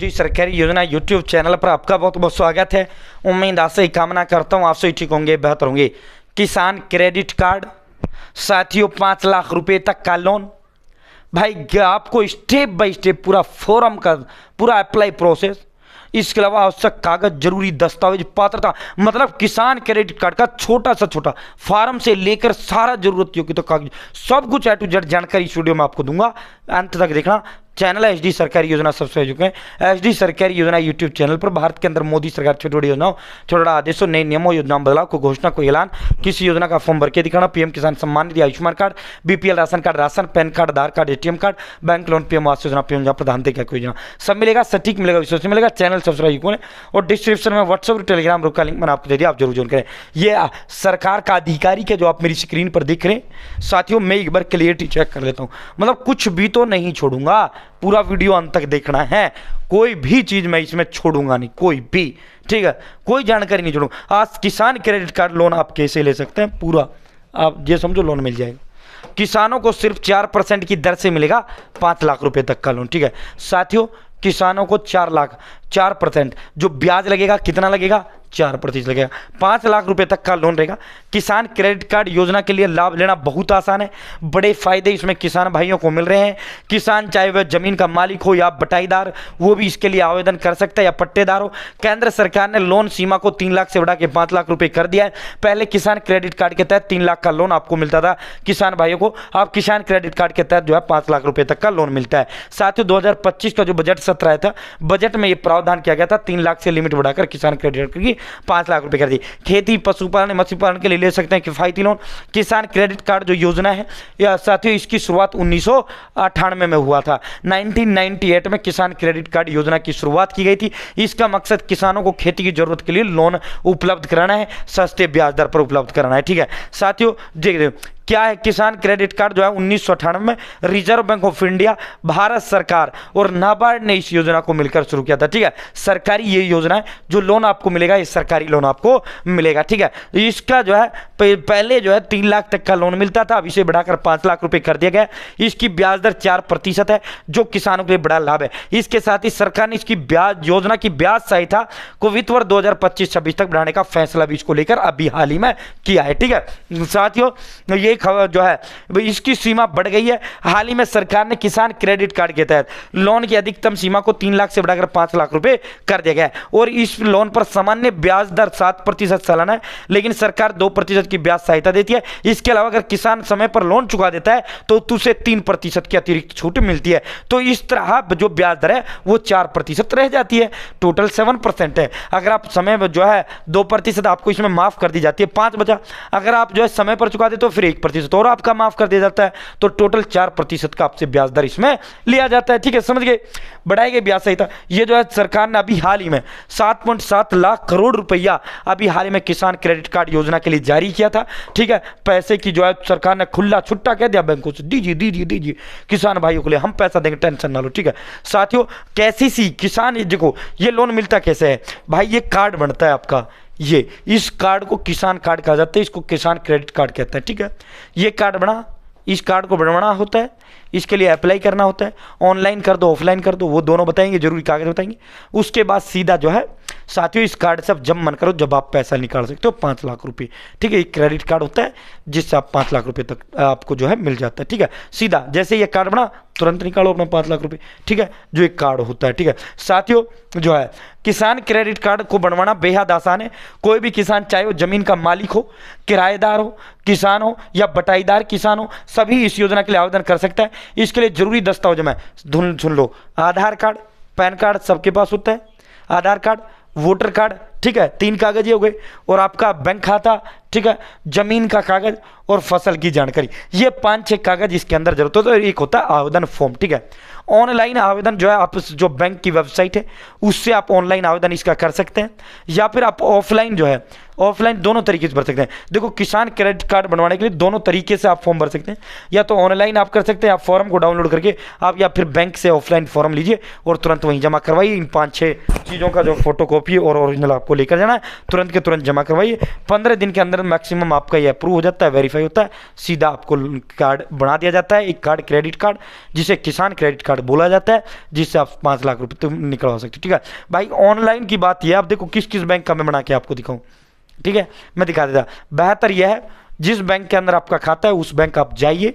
जी सरकारी योजना YouTube channel पर आपका बहुत बहुत स्वागत है। उम्मीद आपसे ही कामना करता हूँ आप सभी ठीक होंगे, बेहतर होंगे। किसान क्रेडिट कार्ड साथियों 5 लाख रुपए तक का लोन। भाई आपको स्टेप बाय स्टेप पूरा फॉर्म का पूरा अप्लाई प्रोसेस, इसके अलावा आवश्यक कागज, जरूरी दस्तावेज, पात्रता, मतलब किसान क्रेडिट कार्ड का छोटा सा छोटा फार्म से लेकर सारा जरूरत योग्य तो कागज सब कुछ A to Z जानकारी इस वीडियो में आपको दूंगा। अंत तक देखना। चैनल है HD सरकारी योजना सब्सक्राइब चुके हैं। HD सरकारी योजना यूट्यूब चैनल पर भारत के अंदर मोदी सरकार छोटी बड़ी योजनाओं, छोटा आदेशों, नए नियमों, योजनाओं बदलाव को घोषणा को ऐलान, किसी योजना का फॉर्म भर के दिखाना, PM Kisan Samman Nidhi, Ayushman card, BPL ration card, ration, PAN card, Aadhaar card, ATM card, bank loan, PM Awas योजना, PM जहाँ प्रधानमंत्री का योजना, सब मिलेगा, सटीक मिलेगा, विश्वसनीय मिलेगा। चैनल सब्सक्राइब करें और डिस्क्रिप्शन में व्हाट्सएप और टेलीग्राम ग्रुप का लिंक मैंने आपको दे दिया, आप जरूर ज्वाइन करें। ये सरकार का आधिकारिक है जो आप मेरी स्क्रीन पर देख रहे हैं। साथियों मैं एक बार क्लियरिटी चेक कर लेता हूँ, मतलब कुछ भी तो नहीं छोड़ूंगा, पूरा वीडियो अंत तक देखना है, कोई भी चीज मैं इसमें छोड़ूंगा नहीं, कोई भी, ठीक है, कोई जानकारी नहीं छोड़ूंगा। आज किसान क्रेडिट कार्ड लोन आप कैसे ले सकते हैं, पूरा आप ये समझो लोन मिल जाएगा। किसानों को सिर्फ 4% की दर से मिलेगा 5 लाख रुपए तक का लोन, ठीक है साथियों। किसानों को 4% जो ब्याज लगेगा, कितना लगेगा, 4% लगेगा। 5 लाख रुपए तक का लोन रहेगा। किसान क्रेडिट कार्ड योजना के लिए लाभ लेना बहुत आसान है, बड़े फायदे इसमें किसान भाइयों को मिल रहे हैं। किसान चाहे वह जमीन का मालिक हो या बटाईदार, वो भी इसके लिए आवेदन कर सकता है, या पट्टेदार हो। केंद्र सरकार ने लोन सीमा को 3 लाख से बढ़ा के 5 लाख रुपए कर दिया है। पहले किसान क्रेडिट कार्ड के तहत 3 लाख का लोन आपको मिलता था किसान भाइयों को, अब किसान क्रेडिट कार्ड के तहत जो है 5 लाख रुपए तक का लोन मिलता है। साथियों 2025 का जो बजट सत्र आया था, बजट में ये प्रावधान किया गया था 3 लाख से लिमिट बढ़ाकर किसान क्रेडिट कार्ड की 5 लाख रुपए कर दी। खेती, पशुपालन, मत्स्य पालन के लिए ले सकते हैं किफायती लोन। किसान क्रेडिट कार्ड जो योजना है या साथियों, इसकी शुरुआत 1998 में हुआ था। 1998 में किसान क्रेडिट कार्ड योजना की शुरुआत की गई थी। इसका मकसद किसानों को खेती की जरूरत के लिए लोन उपलब्ध कराना है, सस्ते ब्याज दर पर उपलब्ध कराना है, ठीक है साथियों। देखिए क्या है, किसान क्रेडिट कार्ड जो है 1998 में reserve bank of India, Bharat सरकार और नाबार्ड ने इस योजना को मिलकर शुरू किया था, ठीक है। सरकारी ये योजना है, जो लोन आपको मिलेगा ये सरकारी लोन आपको मिलेगा, ठीक है। इसका जो है पहले जो है 3 लाख तक का लोन मिलता था, अब इसे बढ़ाकर 5 लाख रुपए कर दिया गया। इसकी ब्याज दर 4% है, जो किसानों के लिए बड़ा लाभ है। इसके साथ ही सरकार ने इसकी ब्याज योजना की ब्याज सहायता को वित्त वर्ष 2025-26 तक बढ़ाने का फैसला भी इसको लेकर अभी हाल ही में किया है, ठीक है साथियों। ये खबर जो है इसकी सीमा बढ़ गई है। हाल ही में सरकार ने किसान क्रेडिट कार्ड के तहत लोन की अधिकतम सीमा को 3 लाख से बढ़ाकर 5 लाख रुपए कर दिया गया है, और इस लोन पर सामान्य ब्याज दर 7% सालाना है, लेकिन सरकार 2% की ब्याज सहायता देती है। इसके अलावा अगर किसान समय पर लोन चुका देता है तो उसे 3% की अतिरिक्त छूट मिलती है। तो इस तरह जो ब्याज दर है वो 4% रह जाती है, टोटल 7% है। अगर आप समय में जो है 2% आपको इसमें माफ कर दी जाती है, 5 बचा। अगर आप जो है समय पर चुका दे तो फिर 1% और आपका माफ कर दिया जाता है, तो टोटल 4% का आपसे ब्याज दर इसमें लिया जाता है, ठीक है समझ गए। बढ़ाई गई ब्याज सहित ये जो है सरकार ने अभी हाल ही में 7.7 लाख करोड़ रुपया अभी हाल ही में किसान क्रेडिट कार्ड योजना के लिए जारी किया था, ठीक है। पैसे की जो है सरकार ने खुला छुट्टा कह दिया बैंकों से, दीजिए दीजिए दीजिए किसान भाइयों के लिए, हम पैसा देंगे, टेंशन ना लो, ठीक है साथियों। KCC किसान, देखो ये लोन मिलता कैसे है भाई, ये कार्ड बनता है आपका, ये इस कार्ड को किसान कार्ड कहा जाता है, इसको किसान क्रेडिट कार्ड कहता है, ठीक है। ये कार्ड बना, इस कार्ड को बनवाना होता है, इसके लिए अप्लाई करना होता है, ऑनलाइन कर दो ऑफलाइन कर दो, वो दोनों बताएंगे, जरूरी कागज बताएंगे। उसके बाद सीधा जो है साथियों इस कार्ड से आप जब मन करो जब आप पैसा निकाल सकते हो 5 लाख रुपए, ठीक है। एक क्रेडिट कार्ड होता है जिससे आप 5 लाख रुपए तक आपको जो है मिल जाता है, ठीक है। सीधा जैसे ये कार्ड बना तुरंत निकालो अपना 5 लाख रुपए, ठीक है, जो एक कार्ड होता है, ठीक है साथियों। जो है किसान क्रेडिट कार्ड को बनवाना बेहद आसान है। कोई भी किसान चाहे वो जमीन का मालिक हो, किराएदार हो, किसान हो या बटाईदार किसान हो, सभी इस योजना के लिए आवेदन कर सकता है। इसके लिए जरूरी दस्तावेज में सुन लो, आधार कार्ड, पैन कार्ड सबके पास होता है, आधार कार्ड, वोटर कार्ड, ठीक है, 3 कागज ये हो गए, और आपका बैंक खाता, ठीक है, जमीन का कागज और फसल की जानकारी, ये 5-6 कागज इसके अंदर जरूरत होता है। एक होता है आवेदन फॉर्म, ठीक है। ऑनलाइन आवेदन जो है आप जो बैंक की वेबसाइट है उससे आप ऑनलाइन आवेदन इसका कर सकते हैं, या फिर आप ऑफलाइन जो है, ऑफलाइन दोनों तरीके से भर सकते हैं। देखो किसान क्रेडिट कार्ड बनवाने के लिए दोनों तरीके से आप फॉर्म भर सकते हैं, या तो ऑनलाइन आप कर सकते हैं, आप फॉर्म को डाउनलोड करके आप, या फिर बैंक से ऑफलाइन फॉर्म लीजिए और तुरंत वहीं जमा करवाइए। इन 5-6 चीज़ों का जो फोटोकॉपी और ओरिजिनल आपको लेकर जाना है, तुरंत के तुरंत जमा करवाइए। 15 दिन के अंदर मैक्सिमम आपका ये अप्रूव हो जाता है, वेरीफाई होता है, सीधा आपको कार्ड बना दिया जाता है, एक कार्ड क्रेडिट कार्ड, जिसे किसान क्रेडिट कार्ड बोला जाता है, जिससे आप 5 लाख रुपये तो निकलवा सकते हो। ठीक है भाई, ऑनलाइन की बात यह, आप देखो किस किस बैंक का मैं बना के आपको दिखाऊँ। ठीक है, मैं दिखा देता। बेहतर यह है, जिस बैंक के अंदर आपका खाता है उस बैंक आप जाइए,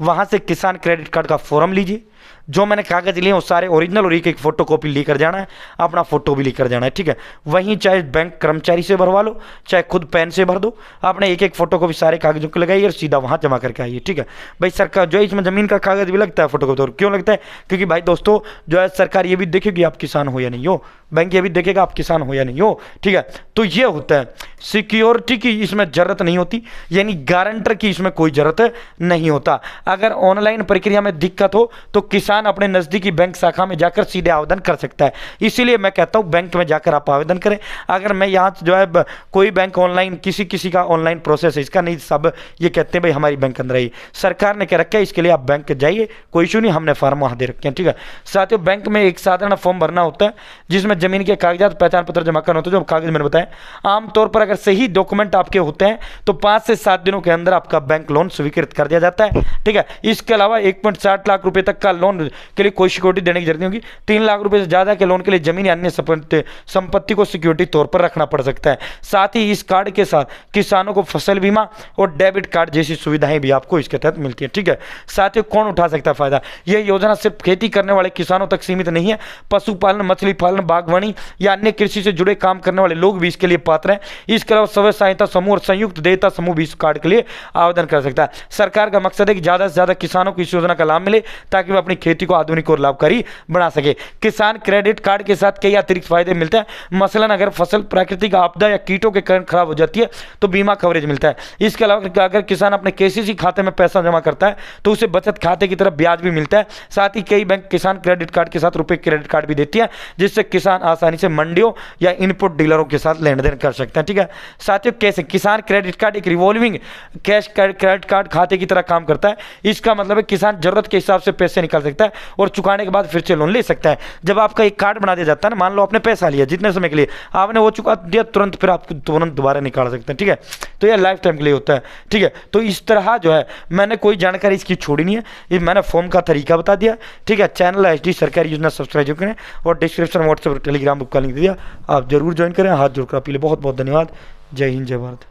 वहाँ से किसान क्रेडिट कार्ड का फॉर्म लीजिए, जो मैंने कागज लिए वो सारे ओरिजिनल और एक फोटो कॉपी लेकर जाना है, अपना फोटो भी लेकर जाना है। ठीक है, वहीं चाहे बैंक कर्मचारी से भरवा लो, चाहे खुद पेन से भर दो, आपने एक फोटो कॉपी सारे कागजों को लगाइए और सीधा वहाँ जमा करके आइए। ठीक है भाई, सरकार जो है इसमें ज़मीन का कागज भी लगता है फोटो कॉपी, क्यों लगता है? क्योंकि भाई दोस्तों जो है सरकार ये भी देखेगी आप किसान हो या नहीं हो, बैंक ये भी देखेगा आप किसान हो या नहीं हो। ठीक है, तो ये होता है, सिक्योरिटी की इसमें ज़रूरत नहीं होती, यानी गारंटर की इसमें कोई ज़रूरत नहीं होता। अगर ऑनलाइन प्रक्रिया में दिक्कत हो तो किसान अपने नज़दीकी बैंक शाखा में जाकर सीधे आवेदन कर सकता है। इसीलिए मैं कहता हूं बैंक में जाकर आप आवेदन करें। अगर मैं यहाँ जो है कोई बैंक ऑनलाइन किसी का ऑनलाइन प्रोसेस है, इसका नहीं, सब ये कहते हैं भाई हमारी बैंक अंदर आई, सरकार ने कह रखा है इसके लिए आप बैंक जाइए, कोई इशू नहीं, हमने फॉर्म वहाँ दे रखे हैं। ठीक है साथियों, बैंक में एक साधारण फॉर्म भरना होता है जिसमें जमीन के कागजात, पहचान पत्र जमा करना होता है, जो कागज मैंने बताया। आमतौर पर अगर सही डॉक्यूमेंट आपके होते हैं तो 5 से 7 दिनों के अंदर आपका बैंक लोन स्वीकृत कर दिया जाता है। ठीक है, इसके अलावा 1.60 लाख रुपए तक का लोन के लिए कोई सिक्योरिटी देने की जरूरत नहीं होगी। 3 लाख रुपए से ज्यादा के लोन के लिए जमीन या अन्य संपत्ति को सिक्योरिटी तौर पर रखना पड़ सकता है। साथ ही इस कार्ड के साथ किसानों को फसल बीमा और डेबिट कार्ड जैसी सुविधाएं भी आपको इसके तहत मिलती है। ठीक है साथियों, कौन उठा सकता है फायदा? यह योजना सिर्फ खेती करने वाले किसानों तक सीमित नहीं है, पशुपालन, मछली पालन, बागवानी या अन्य कृषि से जुड़े काम करने वाले लोग भी इसके लिए पात्र हैं। इसके अलावा स्वयं सहायता समूह और संयुक्त देयता समूह भी इस कार्ड के लिए आवेदन कर सकता है। सरकार का मकसद है कि ज्यादा से ज्यादा किसानों को इस योजना का लाभ मिले ताकि वे अपनी खेती को आधुनिक और लाभकारी बना सके। किसान क्रेडिट कार्ड के साथ कई अतिरिक्त फायदे मिलते हैं, मसलन अगर फसल प्राकृतिक आपदा या कीटों के कारण खराब हो जाती है तो बीमा कवरेज मिलता है। इसके अलावा अगर किसान अपने केसीसी खाते में पैसा जमा करता है तो उसे बचत खाते की तरफ ब्याज भी मिलता है। साथ ही कई बैंक किसान क्रेडिट कार्ड के साथ रुपए क्रेडिट कार्ड भी देती है, जिससे किसान आसानी से मंडियों या इनपुट डीलरों के साथ लेन देन कर सकते हैं। ठीक है साथियों, कैसे किसान क्रेडिट कार्ड एक रिवॉल्विंग कैश क्रेडिट कार्ड खाते की तरह काम करता है। इसका मतलब है किसान जरूरत के हिसाब से पैसे निकाल सकता है और चुकाने के बाद फिर से लोन ले सकता है। जब आपका एक कार्ड बना दिया जाता है ना, मान लो आपने पैसा लिया जितने समय के लिए, आपने वो चुका दिया तुरंत, फिर आप तुरंत दोबारा निकाल सकते हैं। ठीक है, तो यह लाइफ टाइम के लिए होता है। ठीक है, तो इस तरह जो है मैंने कोई जानकारी इसकी छोड़ी नहीं है, ये मैंने फॉर्म का तरीका बता दिया। ठीक है, चैनल HD सरकारी योजना सब्सक्राइब करें और डिस्क्रिप्शन व्हाट्सएप टेलीग्राम बुक का लिंक दिया, आप जरूर ज्वाइन करें। हाथ जोड़कर अपील, बहुत बहुत धन्यवाद। जय हिंद, जय भारत।